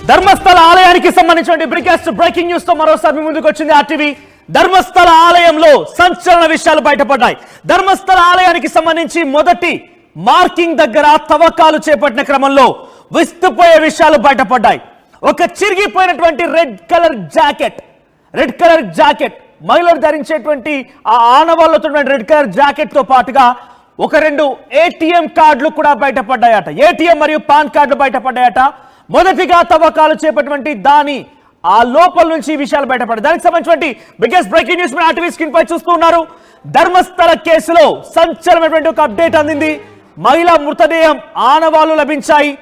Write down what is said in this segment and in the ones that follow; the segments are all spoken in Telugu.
ధర్మస్థల ఆలయానికి సంబంధించిన బ్రేకింగ్ న్యూస్ తో మరోసారి మీ ముందుకు వచ్చింది ఆర్టీవీ. ధర్మస్థల ఆలయంలో సంచలన విషయాలు బయటపడ్డాయి. ధర్మస్థల ఆలయానికి సంబంధించి మొదటి మార్కింగ్ దగ్గర తవ్వకాలు చేపట్టిన క్రమంలో విస్తుపోయే విషయాలు బయటపడ్డాయి. ఒక చిరిగిపోయినటువంటి రెడ్ కలర్ జాకెట్ మహిళలు ధరించేటువంటి ఆ ఆనవాళ్లతో రెడ్ కలర్ జాకెట్ తో పాటుగా ఒక 2 ఏటీఎం కార్డులు కూడా బయటపడ్డాయట. ఏటీఎం మరియు పాన్ కార్డులు బయటపడ్డాయట. మొదటిగా తవ్వకాలు చేపట్టినటువంటి దాని ఆ లోపల నుంచి ఈ విషయాలు బయటపడ్డాయి. దానికి సంబంధించినటువంటి బిగ్గెస్ట్ బ్రేకింగ్ న్యూస్ మీరు ఆర్టీవీ స్క్రీన్ పై చూస్తూ ఉన్నారు. ధర్మస్థల కేసులో సంచలనమైనటువంటి ఒక అప్డేట్ అందింది. మహిళా మృతదేహం ఆనవాళ్లు లభించాయి.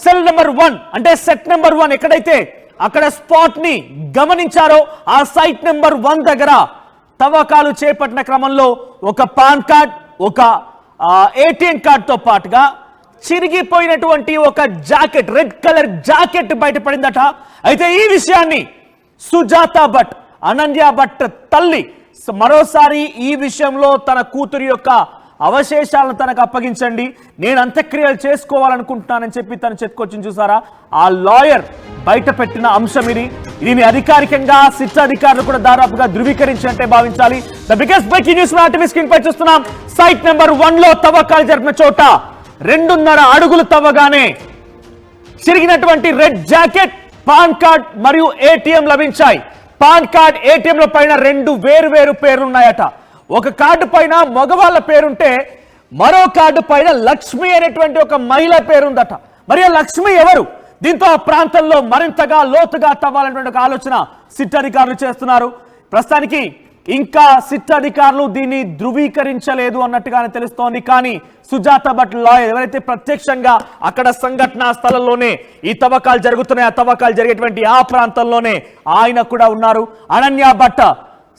సెల్ నెంబర్ 1 అంటే సెట్ నెంబర్ 1 ఎక్కడైతే అక్కడ స్పాట్ ని గమనించారో ఆ సైట్ నెంబర్ 1 దగ్గర తవ్వకాలు చేపట్టిన క్రమంలో ఒక పాన్ కార్డ్, ఒక ఏటీఎం కార్డ్ తో పాటుగా చిరిగిపోయినటువంటి ఒక జాకెట్, రెడ్ కలర్ జాకెట్ బయటపడిందట. అయితే ఈ విషయాన్ని సుజాత భట్, అనన్య భట్ తల్లి మరోసారి ఈ విషయంలో తన కూతురి యొక్క అవశేషాలను తనకు అప్పగించండి, నేను అంత్యక్రియలు చేసుకోవాలనుకుంటున్నానని చెప్పి తను చెప్పుకొచ్చింది. చూసారా, ఆ లాయర్ బయట పెట్టిన అంశం ఇది. దీని అధికారికంగా సిట్ అధికారులు కూడా దాదాపుగా ధృవీకరించినట్టే భావించాలి. The biggest breaking news RTV screen పై చూస్తున్నాం. సైట్ నెంబర్ 1 లో తవ్వకాలు జరిపిన చోట 2.5 అడుగులు తవ్వగానే చిరిగినటువంటి రెడ్ జాకెట్, పాన్ కార్డ్ మరియు ఏటీఎం లభించాయి. పాన్ కార్డ్, ఏటీఎంల పైన 2 వేరు పేర్లున్నాయట. ఒక కార్డు పైన మగవాళ్ళ పేరుంటే మరో కార్డు పైన లక్ష్మి అనేటువంటి ఒక మహిళ పేరుందట. మరి ఆ లక్ష్మి ఎవరు? దీంతో ఆ ప్రాంతంలో మరింతగా లోతుగా తవ్వాలనేటువంటి ఒక ఆలోచన సిట్ అధికారులు చేస్తున్నారు. ప్రస్తుతానికి ఇంకా సిట్ అధికారులు దీన్ని ధృవీకరించలేదు అన్నట్టుగానే తెలుస్తోంది. కానీ సుజాత భట్ లాయర్ ఎవరైతే ప్రత్యక్షంగా అక్కడ సంఘటనా స్థలంలోనే ఈ తవ్వకాలు జరుగుతున్నాయి, ఆ తవ్వకాలు జరిగేటువంటి ఆ ప్రాంతంలోనే ఆయన కూడా ఉన్నారు. అనన్య భట్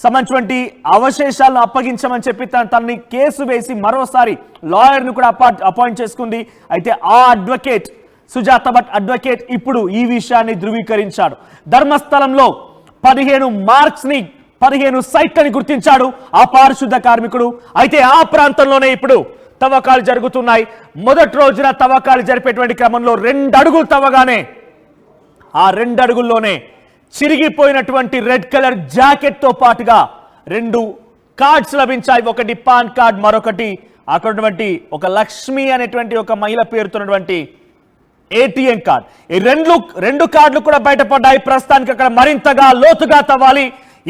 సంబంధించినటువంటి అవశేషాలను అప్పగించమని చెప్పి తనని కేసు వేసి మరోసారి లాయర్ను కూడా అపాయింట్ చేసుకుంది. అయితే ఆ అడ్వకేట్, సుజాత భట్ అడ్వకేట్ ఇప్పుడు ఈ విషయాన్ని ధృవీకరించాడు. ధర్మస్థలంలో 15 మార్క్స్ ని, 15 సైట్లని గుర్తించాడు ఆ పారిశుద్ధ కార్మికుడు. అయితే ఆ ప్రాంతంలోనే ఇప్పుడు తవ్వకాలు జరుగుతున్నాయి. మొదటి రోజున తవ్వకాలు జరిపేటువంటి క్రమంలో 2 అడుగులు తవ్వగానే ఆ 2 అడుగుల్లోనే చిరిగిపోయినటువంటి రెడ్ కలర్ జాకెట్ తో పాటుగా 2 కార్డ్స్ లభించాయి. ఒకటి పాన్ కార్డ్, మరొకటి అక్కడ ఉన్నటువంటి ఒక లక్ష్మి అనేటువంటి ఒక మహిళ పేరుతున్నటువంటి ఏటీఎం కార్డ్. ఈ రెండు కార్డులు కూడా బయటపడ్డాయి. ప్రస్తుతానికి అక్కడ మరింతగా లోతుగా తవ్వాలి.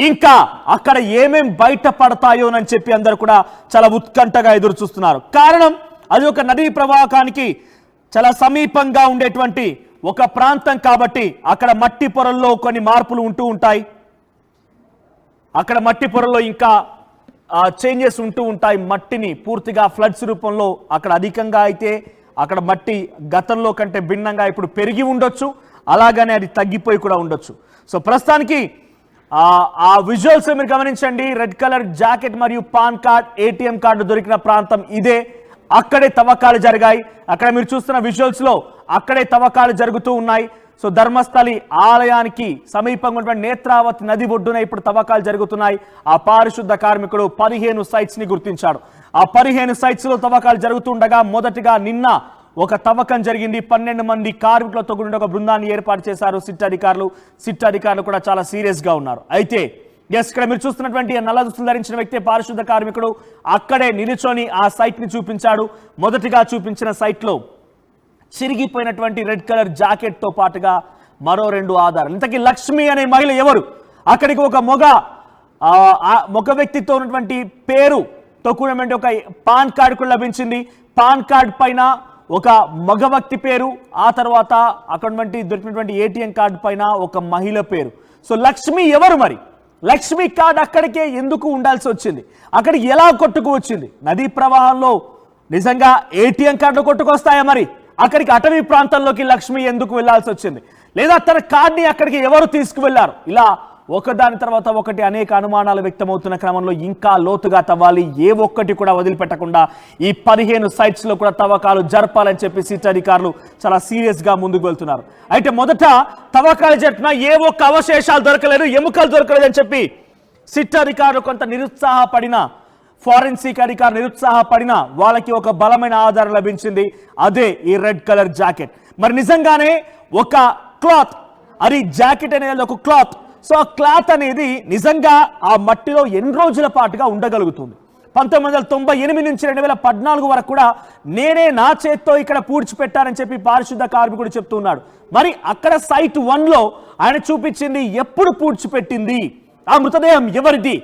ఇంకా అక్కడ ఏమేం బయటపడతాయోనని చెప్పి అందరూ కూడా చాలా ఉత్కంఠగా ఎదురు చూస్తున్నారు. కారణం అది ఒక నదీ ప్రవాహానికి చాలా సమీపంగా ఉండేటువంటి ఒక ప్రాంతం కాబట్టి అక్కడ మట్టి పొరల్లో కొన్ని మార్పులు ఉంటూ ఉంటాయి. అక్కడ మట్టి పొరల్లో ఇంకా చేంజెస్ ఉంటూ ఉంటాయి. మట్టిని పూర్తిగా ఫ్లడ్స్ రూపంలో అక్కడ అధికంగా అయితే అక్కడ మట్టి గతంలో కంటే భిన్నంగా ఇప్పుడు పెరిగి ఉండొచ్చు, అలాగనే అది తగ్గిపోయి కూడా ఉండొచ్చు. సో ప్రస్తుతానికి ఆ విజువల్స్ మీరు గమనించండి. రెడ్ కలర్ జాకెట్ మరియు పాన్ కార్డ్, ఏటీఎం కార్డు దొరికిన ప్రాంతం ఇదే. అక్కడే తవ్వకాలు జరిగాయి. అక్కడ మీరు చూస్తున్న విజువల్స్ లో అక్కడే తవ్వకాలు జరుగుతూ ఉన్నాయి. సో ధర్మస్థలి ఆలయానికి సమీపంగా ఉన్నటువంటి నేత్రావతి నది ఒడ్డున ఇప్పుడు తవ్వకాలు జరుగుతున్నాయి. ఆ పారిశుద్ధ కార్మికుడు 15 సైట్స్ ని గుర్తించాడు. ఆ 15 సైట్స్ లో తవ్వకాలు జరుగుతుండగా మొదటిగా నిన్న ఒక తవ్వకం జరిగింది. 12 మంది కార్మికులతో కూడిన ఒక బృందాన్ని ఏర్పాటు చేశారు సిట్ అధికారులు. సిట్ అధికారులు కూడా చాలా సీరియస్ గా ఉన్నారు. అయితే ఇక్కడ మీరు చూస్తున్నటువంటి నల్ల దుస్తులు ధరించిన వ్యక్తి పారిశుద్ధ కార్మికుడు అక్కడే నిలుచొని ఆ సైట్ ని చూపించాడు. మొదటిగా చూపించిన సైట్ లో చిరిగిపోయినటువంటి రెడ్ కలర్ జాకెట్ తో పాటుగా మరో 2 ఆధారాలు. ఇంతకీ లక్ష్మి అనే మహిళ ఎవరు? అక్కడికి ఒక మగ వ్యక్తితో ఉన్నటువంటి పేరుతో కూడినటువంటి ఒక పాన్ కార్డు కూడా లభించింది. పాన్ కార్డ్ పైన ఒక మగ వ్యక్తి పేరు, ఆ తర్వాత అక్కడ దొరికినటువంటి ఏటీఎం కార్డు పైన ఒక మహిళ పేరు. సో లక్ష్మి ఎవరు? మరి లక్ష్మి కార్డ్ అక్కడికే ఎందుకు ఉండాల్సి వచ్చింది? అక్కడికి ఎలా కొట్టుకు వచ్చింది? నదీ ప్రవాహంలో నిజంగా ఏటీఎం కార్డులు కొట్టుకొస్తాయా? మరి అక్కడికి అటవీ ప్రాంతంలోకి లక్ష్మి ఎందుకు వెళ్లాల్సి వచ్చింది? లేదా తన కార్డుని అక్కడికి ఎవరు తీసుకువెళ్లారు? ఇలా ఒకదాని తర్వాత ఒకటి అనేక అనుమానాలు వ్యక్తమవుతున్న క్రమంలో ఇంకా లోతుగా తవ్వాలి. ఏ ఒక్కటి కూడా వదిలిపెట్టకుండా ఈ 15 సైట్స్ లో కూడా తవ్వకాలు జరపాలని చెప్పి సిట్ అధికారులు చాలా సీరియస్ గా ముందుకు వెళ్తున్నారు. అయితే మొదట తవ్వకాలు జరిపిన ఏ ఒక్క అవశేషాలు దొరకలేదు, ఎముకలు దొరకలేదని చెప్పి సిట్ అధికారులు కొంత నిరుత్సాహపడిన, ఫారెన్సిక్ అధికారులు నిరుత్సాహపడిన వాళ్ళకి ఒక బలమైన ఆధారం లభించింది. అదే ఈ రెడ్ కలర్ జాకెట్. మరి నిజంగానే ఒక క్లాత్ అది జాకెట్ అనేది ఒక క్లాత్. సో ఆ క్లాత్ అనేది నిజంగా ఆ మట్టిలో ఎన్ని రోజుల పాటుగా ఉండగలుగుతుంది. 1998 నుంచి 2014 వరకు కూడా నేనే నా చేత్తో ఇక్కడ పూడ్చిపెట్టానని చెప్పి పారిశుద్ధ కార్మికుడు చెప్తున్నాడు. మరి అక్కడ సైట్ 1లో ఆయన చూపించింది ఎప్పుడు పూడ్చిపెట్టింది, ఆ మృతదేహం ఎవరిది,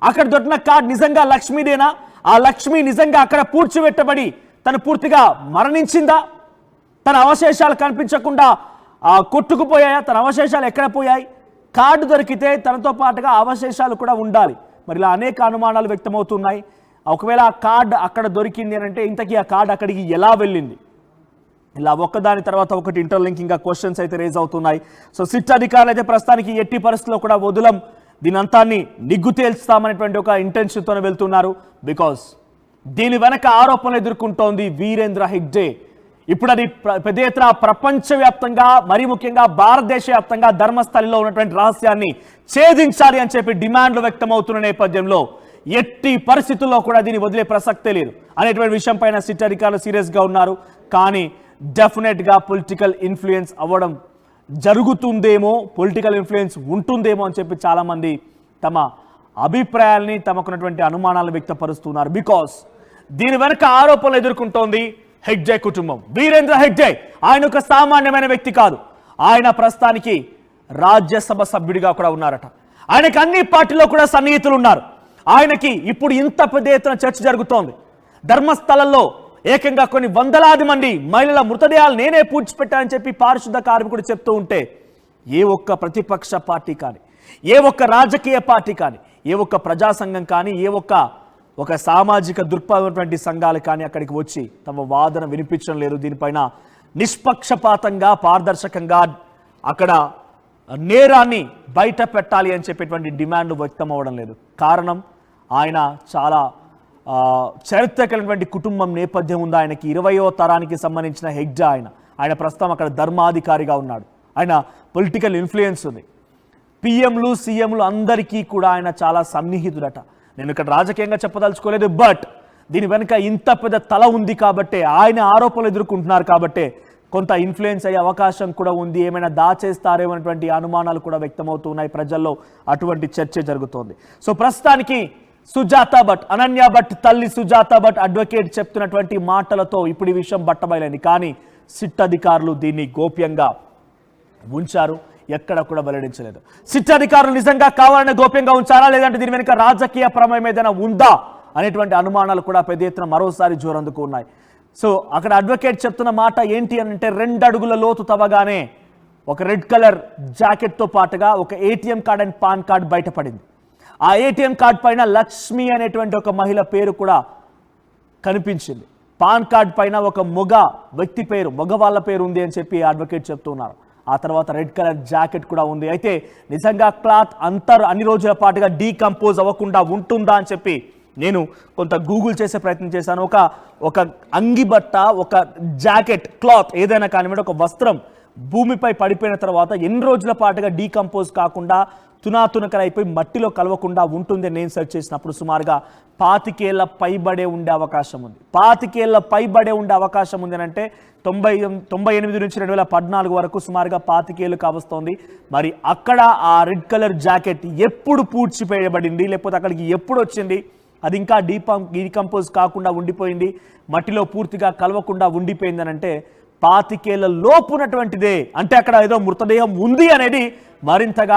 అక్కడ దొరికిన కార్డ్ నిజంగా లక్ష్మీదేనా, ఆ లక్ష్మి నిజంగా అక్కడ పూడ్చిపెట్టబడి తను పూర్తిగా మరణించిందా, తన అవశేషాలు కనిపించకుండా కొట్టుకుపోయాయా, తన అవశేషాలు ఎక్కడ పోయాయి, కార్డు దొరికితే తనతో పాటుగా అవశేషాలు కూడా ఉండాలి. మరి ఇలా అనేక అనుమానాలు వ్యక్తమవుతున్నాయి. ఒకవేళ ఆ కార్డు అక్కడ దొరికింది అని అంటే ఇంతకీ ఆ కార్డు అక్కడికి ఎలా వెళ్ళింది, ఇలా ఒక్కదాని తర్వాత ఒకటి ఇంటర్లింకింగ్ క్వశ్చన్స్ అయితే రేజ్ అవుతున్నాయి. సో సిట్ అధికారులు అయితే ప్రస్తుతానికి ఎట్టి పరిస్థితుల్లో కూడా వదలం, దీని అంతాన్ని నిగ్గు తేల్స్తామనేటువంటి ఒక ఇంటెన్షన్తోనే వెళ్తున్నారు. బికాస్ దీని వెనక ఆరోపణలు ఎదుర్కొంటోంది వీరేంద్ర హెగ్డే. ఇప్పుడు అది పెద్ద ఎత్తున ప్రపంచవ్యాప్తంగా మరీ ముఖ్యంగా భారతదేశ వ్యాప్తంగా ధర్మస్థలిలో ఉన్నటువంటి రహస్యాన్ని ఛేదించాలి అని చెప్పి డిమాండ్లు వ్యక్తమవుతున్న నేపథ్యంలో ఎట్టి పరిస్థితుల్లో కూడా దీన్ని వదిలే ప్రసక్తే లేదు అనేటువంటి విషయం పైన సిట్ అధికారులు సీరియస్గా ఉన్నారు. కానీ డెఫినెట్గా పొలిటికల్ ఇన్ఫ్లుయెన్స్ అవ్వడం జరుగుతుందేమో, పొలిటికల్ ఇన్ఫ్లుయెన్స్ ఉంటుందేమో అని చెప్పి చాలామంది తమ అభిప్రాయాల్ని, తమకున్నటువంటి అనుమానాలను వ్యక్తపరుస్తున్నారు. బికాస్ దీని వెనక ఆరోపణలు ఎదుర్కొంటోంది హెగ్డే కుటుంబం. వీరేంద్ర హెగ్డే ఆయన ఒక సామాన్యమైన వ్యక్తి కాదు. ఆయన ప్రస్తుతానికి రాజ్యసభ సభ్యుడిగా కూడా ఉన్నారట. ఆయనకి అన్ని పార్టీలో కూడా సన్నిహితులు ఉన్నారు. ఆయనకి ఇప్పుడు ఇంత పెద్ద ఎత్తున చర్చ జరుగుతోంది. ధర్మస్థలంలో ఏకంగా కొన్ని వందలాది మంది మహిళల మృతదేహాలు నేనే పూడ్చిపెట్టానని చెప్పి పారిశుద్ధ కార్మికుడు చెప్తూ ఉంటే ఏ ఒక్క ప్రతిపక్ష పార్టీ కానీ, ఏ ఒక్క రాజకీయ పార్టీ కానీ, ఏ ఒక్క ప్రజా సంఘం కానీ, ఏ ఒక సామాజిక దృక్పథమైనటువంటి సంఘాలు కానీ అక్కడికి వచ్చి తమ వాదన వినిపించడం లేదు. దీనిపైన నిష్పక్షపాతంగా, పారదర్శకంగా అక్కడ నేరాన్ని బయట పెట్టాలి అని చెప్పేటువంటి డిమాండ్ వ్యక్తం అవ్వడం లేదు. కారణం ఆయన చాలా చరిత్రకమైనటువంటి కుటుంబం నేపథ్యం ఉంది. ఆయనకి 20వ తరానికి సంబంధించిన హెగ్డే ఆయన ప్రస్తుతం అక్కడ ధర్మాధికారిగా ఉన్నాడు. ఆయన పొలిటికల్ ఇన్ఫ్లుయెన్స్ ఉంది. పిఎంలు సీఎంలు అందరికీ కూడా ఆయన చాలా సన్నిహితుడట. నేను ఇక్కడ రాజకీయంగా చెప్పదలుచుకోలేదు, బట్ దీని వెనుక ఇంత పెద్ద తల ఉంది కాబట్టే, ఆయన ఆరోపణలు ఎదుర్కొంటున్నారు కాబట్టే కొంత ఇన్ఫ్లుయెన్స్ అయ్యే అవకాశం కూడా ఉంది. ఏమైనా దాచేస్తారేమో అనేటువంటి అనుమానాలు కూడా వ్యక్తమవుతున్నాయి ప్రజల్లో. అటువంటి చర్చ జరుగుతోంది. సో ప్రస్తుతానికి సుజాత భట్, అనన్య భట్ తల్లి సుజాత భట్ అడ్వకేట్ చెప్తున్నటువంటి మాటలతో ఇప్పుడు ఈ విషయం బట్టబయలైంది. కానీ సిట్ అధికారులు దీన్ని గోప్యంగా ఉంచారు, ఎక్కడ కూడా వెల్లడించలేదు. సిట్ అధికారులు నిజంగా కావాలని గోప్యంగా ఉంచారా, లేదంటే దీని వెనుక రాజకీయ ప్రమేయం ఏదైనా ఉందా అనేటువంటి అనుమానాలు కూడా పెద్ద ఎత్తున మరోసారి జోరందుకు ఉన్నాయి. సో అక్కడ అడ్వకేట్ చెప్తున్న మాట ఏంటి అని అంటే 2 అడుగుల లోతు తవ్వగానే ఒక రెడ్ కలర్ జాకెట్తో పాటుగా ఒక ATM card and pan card బయటపడింది. ఆ ఏటీఎం కార్డ్ పైన లక్ష్మి అనేటువంటి ఒక మహిళ పేరు కూడా కనిపించింది. పాన్ కార్డ్ పైన ఒక వ్యక్తి పేరు, మగవాళ్ళ పేరు ఉంది అని చెప్పి అడ్వకేట్ చెప్తున్నారు. ఆ తర్వాత రెడ్ కలర్ జాకెట్ కూడా ఉంది. అయితే నిజంగా క్లాత్ అన్ని రోజుల పాటుగా డీకంపోజ్ అవ్వకుండా ఉంటుందా అని చెప్పి నేను కొంత గూగుల్ చేసే ప్రయత్నం చేశాను. ఒక అంగి బట్ట, ఒక జాకెట్, క్లాత్ ఏదైనా కానివ్వండి, ఒక వస్త్రం భూమిపై పడిపోయిన తర్వాత ఎన్ని రోజుల పాటుగా డీకంపోజ్ కాకుండా తునాతునకలైపోయి మట్టిలో కలవకుండా ఉంటుంది. నేను సెర్చ్ చేసినప్పుడు సుమారుగా 25 ఏళ్ల పైబడే ఉండే అవకాశం ఉంది. 25 ఏళ్ల పైబడే ఉండే అవకాశం ఉంది అని అంటే 98 నుంచి 2014 వరకు సుమారుగా 25 ఏళ్ళు కావస్తోంది. మరి అక్కడ ఆ రెడ్ కలర్ జాకెట్ ఎప్పుడు పూడ్చివేయబడింది, లేకపోతే అక్కడికి ఎప్పుడు వచ్చింది, అది ఇంకా డీకంపోజ్ కాకుండా ఉండిపోయింది, మట్టిలో పూర్తిగా కలవకుండా ఉండిపోయింది అని అంటే 25 ఏళ్ల లోపు ఉన్నటువంటిదే. అంటే అక్కడ ఏదో మృతదేహం ఉంది అనేది మరింతగా